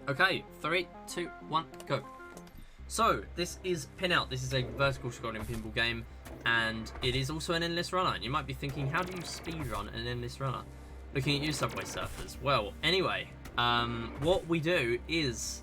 Okay, 3, 2, 1, go. So, this is PinOut. This is a vertical scrolling pinball game, and it is also an endless runner. And you might be thinking, how do you speedrun an endless runner? Looking at you, Subway Surfers. Well, anyway, what we do is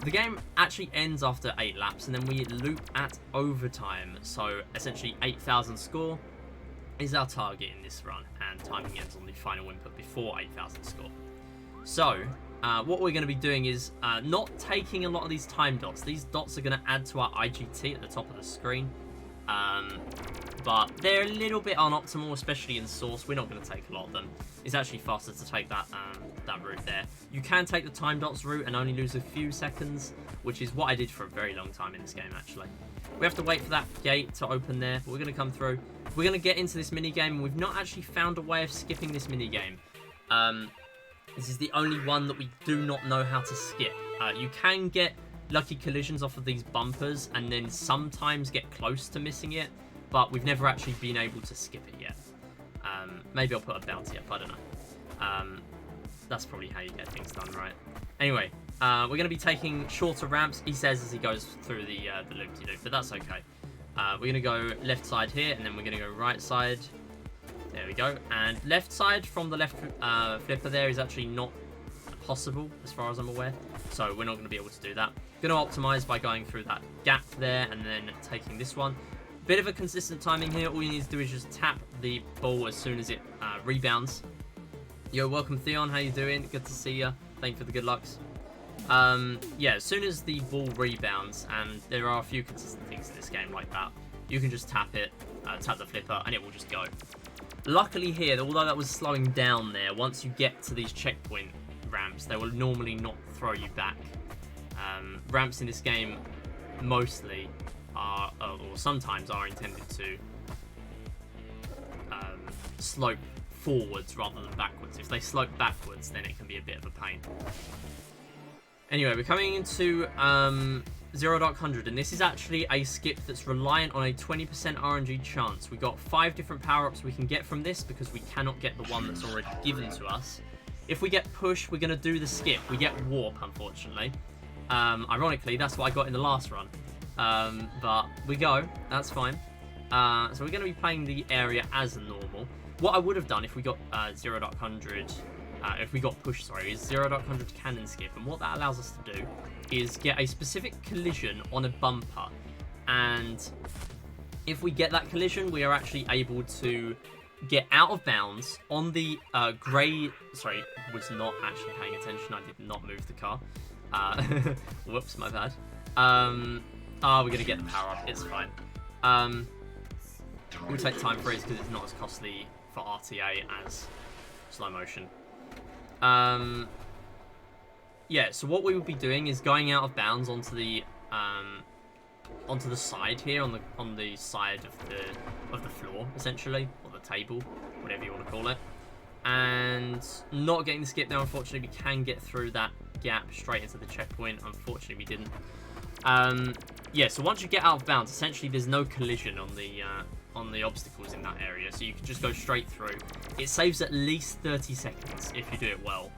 the game actually ends after 8 laps, and then we loop at overtime. So, essentially, 8,000 score is our target in this run, and timing ends on the final input before 8,000 score. So, what we're going to be doing is not taking a lot of these time dots. These dots are going to add to our IGT at the top of the screen. But they're a little bit unoptimal, especially in Source. We're not going to take a lot of them. It's actually faster to take that that route there. You can take the time dots route and only lose a few seconds, which is what I did for a very long time in this game, actually. We have to wait for that gate to open there, but we're going to come through. We're going to get into this minigame, and we've not actually found a way of skipping this minigame. This is the only one that we do not know how to skip. You can get lucky collisions off of these bumpers and then sometimes get close to missing it, but we've never actually been able to skip it yet. Maybe I'll put a bounty up, I don't know. That's probably how you get things done, right? Anyway, we're going to be taking shorter ramps, he says, as he goes through the loop-de-loop, but that's okay. We're going to go left side here, and then we're going to go right side. There we go. And left side from the left flipper there is actually not possible, as far as I'm aware. So we're not going to be able to do that. Going to optimize by going through that gap there and then taking this one. Bit of a consistent timing here. All you need to do is just tap the ball as soon as it rebounds. Yo, welcome Theon. How you doing? Good to see you. Thank you for the good lucks. Yeah, as soon as the ball rebounds, and there are a few consistent things in this game like that, you can just tap it, tap the flipper, and it will just go. Luckily here, although that was slowing down there, once you get to these checkpoint ramps, they will normally not throw you back. Ramps in this game mostly are, or sometimes are intended to slope forwards rather than backwards. If they slope backwards, then it can be a bit of a pain. Anyway, we're coming into 0.100, and this is actually a skip that's reliant on a 20% RNG chance. We got 5 different power-ups we can get from this because we cannot get the one that's already given to us. If we get push, we're going to do the skip. We get warp, unfortunately. Ironically, that's what I got in the last run. But we go. That's fine. So we're going to be playing the area as normal. What I would have done if we got 0.100... if we got push, sorry, is 0.100 cannon skip, and what that allows us to do is get a specific collision on a bumper, and if we get that collision, we are actually able to get out of bounds on the grey, sorry, was not actually paying attention, I did not move the car, whoops, my bad. We're going to get the power up, it's fine. We'll take time freeze because it's not as costly for RTA as slow motion. Yeah, so what we would be doing is going out of bounds onto the side here, on the side of the floor, essentially, or the table, whatever you want to call it, and not getting the skip there. Unfortunately, we can get through that gap straight into the checkpoint. Unfortunately, we didn't. Yeah, so once you get out of bounds, essentially there's no collision on the obstacles in that area, so you can just go straight through. It saves at least 30 seconds if you do it well.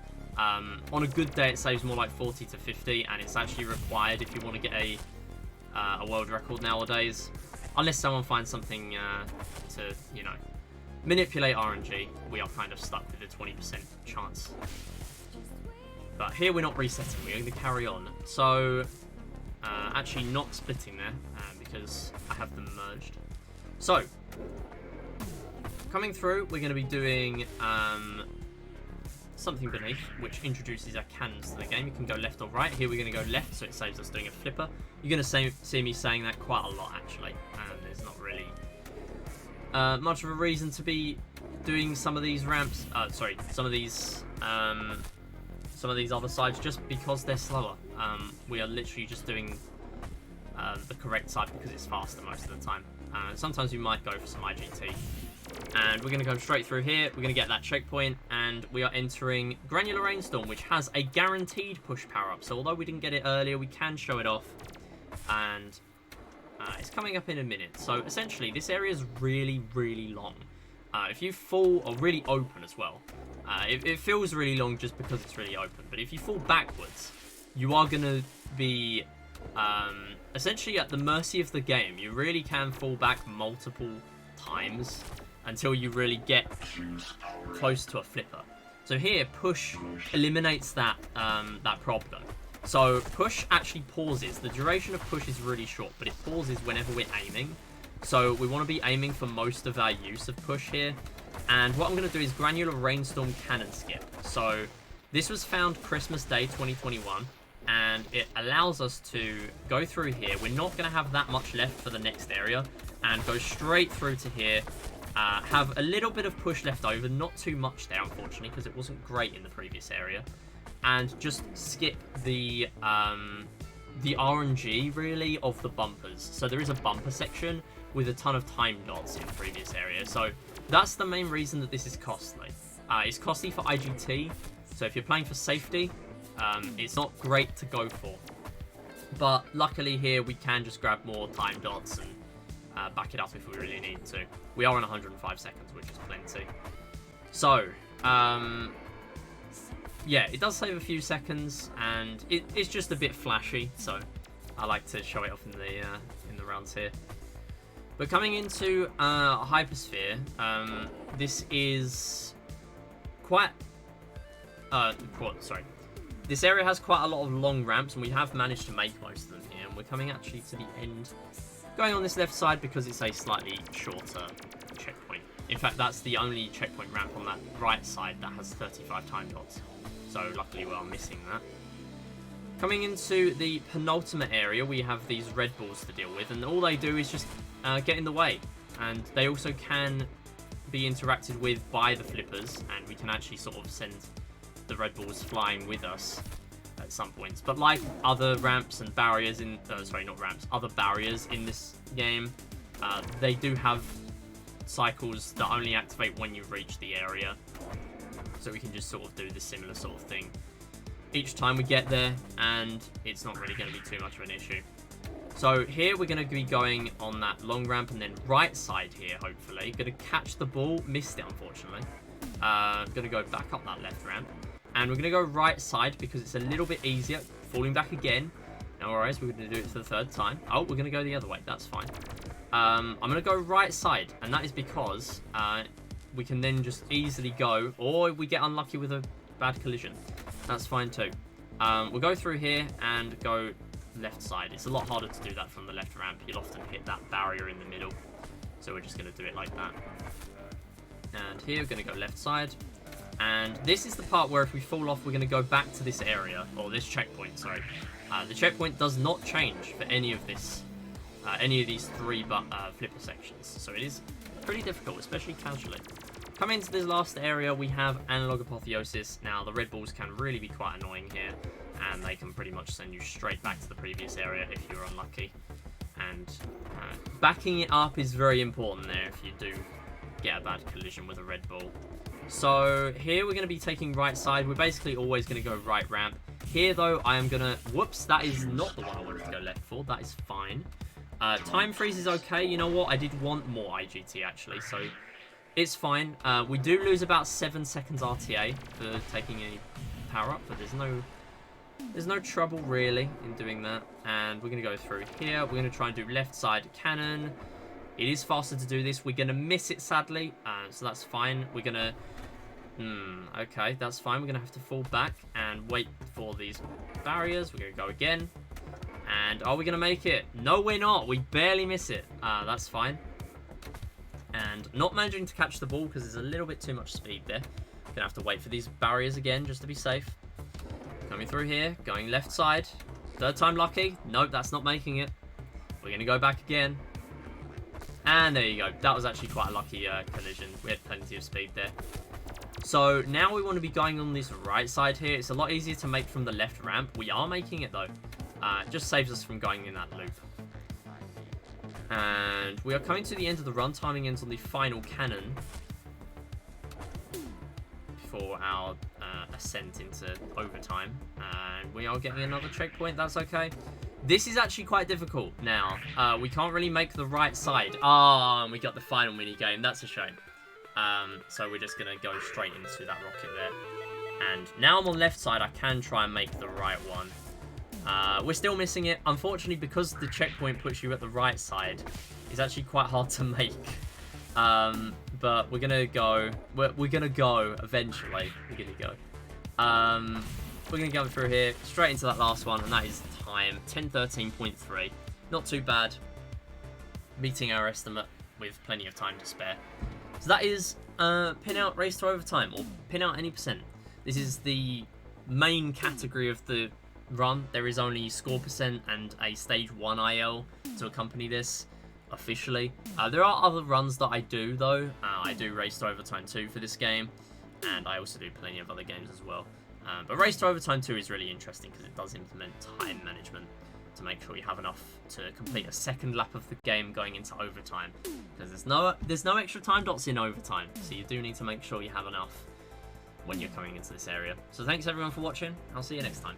On a good day, it saves more like 40 to 50, and it's actually required if you want to get a world record nowadays. Unless someone finds something to, you know, manipulate RNG, we are kind of stuck with a 20% chance. But here we're not resetting, we're going to carry on. So, actually not splitting there, because I have them merged. So, coming through, we're going to be doing something beneath, which introduces our cannons to the game. You can go left or right. Here we're going to go left, so it saves us doing a flipper. You're going to see me saying that quite a lot, actually. There's not really much of a reason to be doing some of these ramps. Some of these other sides, just because they're slower. We are literally just doing the correct side because it's faster most of the time. Sometimes we might go for some IGT. And we're going to go straight through here. We're going to get that checkpoint, and we are entering Granular Rainstorm, which has a guaranteed push power-up. So although we didn't get it earlier, we can show it off. And it's coming up in a minute. So essentially, this area is really, really long. If you fall, or really open as well, it feels really long just because it's really open. But if you fall backwards, you are going to be essentially at the mercy of the game. You really can fall back multiple times until you really get close to a flipper. So here, push eliminates that that problem. So push actually pauses. The duration of push is really short, but it pauses whenever we're aiming. So we want to be aiming for most of our use of push here. And what I'm going to do is Granular Rainstorm Cannon Skip. So this was found Christmas Day 2021, and it allows us to go through here. We're not going to have that much left for the next area, and go straight through to here. Have a little bit of push left over, not too much there, unfortunately, because it wasn't great in the previous area. And just skip the RNG, really, of the bumpers. So there is a bumper section with a ton of time dots in the previous area. So that's the main reason that this is costly. It's costly for IGT, so if you're playing for safety, it's not great to go for. But luckily here, we can just grab more time dots and back it up if we really need to. We are on 105 seconds, which is plenty. So, yeah, it does save a few seconds, and it's just a bit flashy, so I like to show it off in the rounds here. But coming into Hypersphere, this is quite... sorry. This area has quite a lot of long ramps, and we have managed to make most of them here, and we're coming actually to the end. Going on this left side because it's a slightly shorter checkpoint. In fact, that's the only checkpoint ramp on that right side that has 35 time dots. So luckily we are missing that. Coming into the penultimate area, we have these red balls to deal with, and all they do is just get in the way. And they also can be interacted with by the flippers, and we can actually sort of send the red balls flying with us at some points. But like other ramps and barriers in... sorry, not ramps. Other barriers in this game, they do have cycles that only activate when you reach the area. So we can just sort of do the similar sort of thing each time we get there, and it's not really going to be too much of an issue. So here we're going to be going on that long ramp, and then right side here, hopefully. Going to catch the ball. Missed it, unfortunately. Going to go back up that left ramp. And we're going to go right side because it's a little bit easier. Falling back again. No worries, we're going to do it for the third time. Oh, we're going to go the other way. That's fine. I'm going to go right side, and that is because we can then just easily go, or we get unlucky with a bad collision. That's fine too. We'll go through here and go left side. It's a lot harder to do that from the left ramp. You'll often hit that barrier in the middle. So we're just going to do it like that. And here we're going to go left side. And this is the part where if we fall off, we're going to go back to this area, or this checkpoint, sorry. The checkpoint does not change for any of this, any of these three flipper sections. So it is pretty difficult, especially casually. Coming into this last area, we have Analog Apotheosis. Now, the red balls can really be quite annoying here, and they can pretty much send you straight back to the previous area if you're unlucky. And backing it up is very important there if you do get a bad collision with a red ball. So here we're going to be taking right side. We're basically always going to go right ramp. Here, though, I am going to... Whoops, that is not the one I wanted to go left for. That is fine. Time freeze is okay. You know what? I did want more IGT, actually, so... It's fine. We do lose about 7 seconds RTA for taking any power up, but there's no trouble really in doing that. And we're gonna go through here. We're gonna try and do left side cannon. It is faster to do this. We're gonna miss it sadly, so that's fine. We're gonna okay, that's fine. We're gonna have to fall back and wait for these barriers. We're gonna go again. And are we gonna make it? No, we're not. We barely miss it. That's fine. And not managing to catch the ball because there's a little bit too much speed there. Gonna have to wait for these barriers again just to be safe. Coming through here, going left side. Third time lucky. Nope, that's not making it. We're gonna go back again. And there you go. That was actually quite a lucky collision. We had plenty of speed there. So now we want to be going on this right side here. It's a lot easier to make from the left ramp. We are making it though. It just saves us from going in that loop. And we are coming to the end of the run, timing ends on the final cannon for our ascent into overtime. And we are getting another checkpoint, that's okay. This is actually quite difficult now. We can't really make the right side. And we got the final mini game, that's a shame. So we're just going to go straight into that rocket there. And now I'm on left side, I can try and make the right one. We're still missing it. Unfortunately, because the checkpoint puts you at the right side, it's actually quite hard to make. But we're gonna go. We're gonna go eventually. We're gonna go. We're gonna go through here straight into that last one, and that is time 10:13.3. Not too bad. Meeting our estimate with plenty of time to spare. So that is PinOut Race to Overtime, or PinOut Any Percent. This is the main category of the run. There is only score percent and a stage 1 IL to accompany this officially. There are other runs that I do though. I do Race to Overtime 2 for this game, and I also do plenty of other games as well. But Race to Overtime 2 is really interesting because it does implement time management to make sure you have enough to complete a second lap of the game going into overtime, because there's no extra time dots in overtime, so you do need to make sure you have enough when you're coming into this area. So thanks everyone for watching. I'll see you next time.